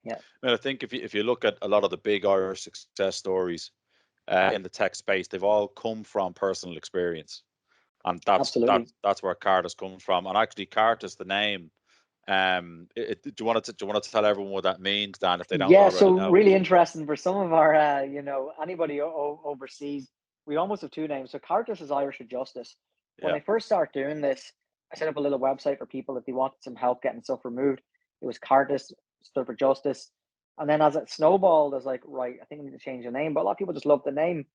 Yeah, I mean, I think if you look at a lot of the big Irish success stories in the tech space, they've all come from personal experience, and that's absolutely. that's that's where Ceartas comes from. And actually, Ceartas, the name, do you want to tell everyone what that means, Dan, if they don't Yeah, so already know? really interesting for some of our, anybody overseas. We almost have two names. So Ceartas is Irish for justice. When Yeah, I first started doing this, I set up a little website for people if they wanted some help getting stuff removed. It was Ceartas, stood for justice. And then as it snowballed, I was like, right, I think we need to change the name. But a lot of people just love the name.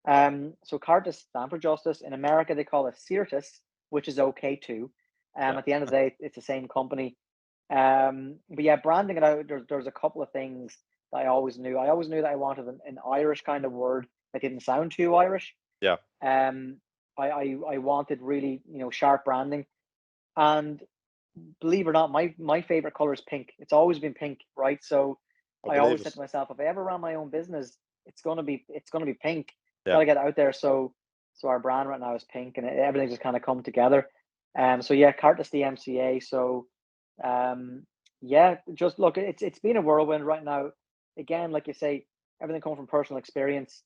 So Ceartas stand for justice. In America, they call it Ceartas, which is okay too. yeah, At the end of the day, it's the same company. But yeah, branding it out, there's a couple of things that I always knew. I always knew that I wanted an Irish kind of word that didn't sound too Irish. yeah. Um, I wanted really, sharp branding. And believe it or not, my favorite color is pink. It's always been pink, right? So I I believe always said it. to myself, if I ever run my own business, it's gonna be pink. Yeah, Got to get out there. So our brand right now is pink, and everything just kind of come together. So yeah, Cartus the MCA. So yeah, just look, it's been a whirlwind right now. Again, like you say, everything comes from personal experience.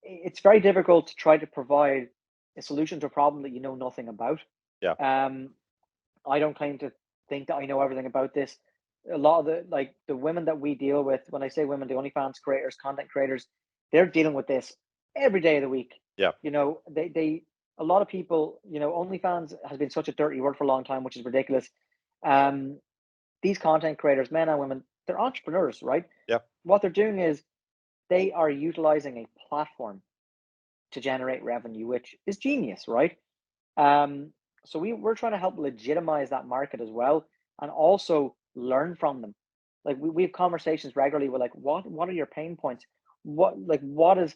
It's very difficult to try to provide a solution to a problem that you know nothing about. yeah, Um, I don't claim to think that I know everything about this. A lot of the women that we deal with, when I say women, the OnlyFans creators, content creators, they're dealing with this every day of the week. yeah. They a lot of people, OnlyFans has been such a dirty word for a long time, which is ridiculous. Um, these content creators, men and women, they're entrepreneurs, right? Yeah. What they're doing is they are utilizing a platform to generate revenue, which is genius, right? Um, so we're trying to help legitimize that market as well, and also learn from them. Like we have conversations regularly with like, what are your pain points? What is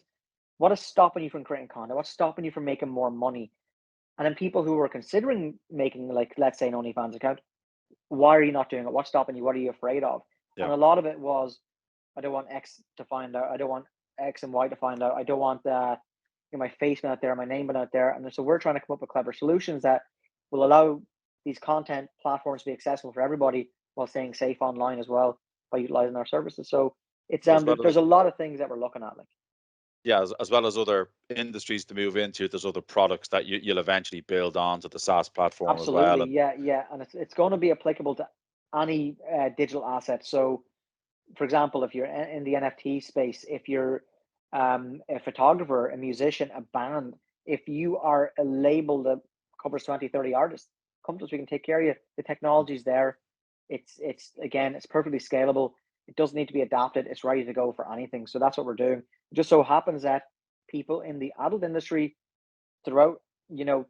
stopping you from creating content? What's stopping you from making more money? And then people who are considering making, like, let's say an OnlyFans account, why are you not doing it? What's stopping you? What are you afraid of? Yeah. And a lot of it was, I don't want X to find out. I don't want X and Y to find out. I don't want my face being out there, my name being out there. And so we're trying to come up with clever solutions that will allow these content platforms to be accessible for everybody while staying safe online as well by utilizing our services. So it's As well there's as a lot of things that we're looking at. Like, yeah, as well as other industries to move into, there's other products that you'll eventually build onto the SaaS platform as well. absolutely, And yeah, and it's going to be applicable to any digital asset. So for example, if you're in the NFT space, if you're a photographer, a musician, a band, if you are a label that covers 20, 30 artists, come to us, we can take care of you. The technology's there. It's again, it's perfectly scalable. It doesn't need to be adapted. It's ready to go for anything. So that's what we're doing. It just so happens that people in the adult industry throughout, you know,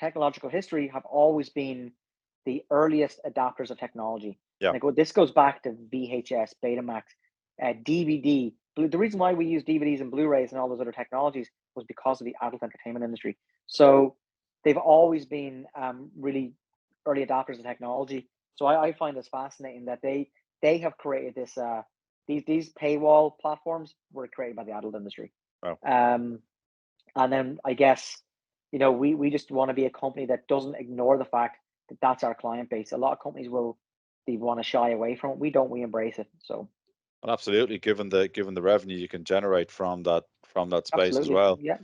technological history have always been the earliest adopters of technology. yeah, Like, this goes back to VHS, Betamax, DVD. The reason why we use DVDs and Blu-rays and all those other technologies was because of the adult entertainment industry. So they've always been really early adopters of technology. So I find this fascinating that they have created this. These paywall platforms were created by the adult industry. well, Um, and then I guess, we just want to be a company that doesn't ignore the fact that that's our client base. A lot of companies they want to shy away from it. We don't. We embrace it. So absolutely. Given the revenue you can generate from that space as absolutely, well. yeah,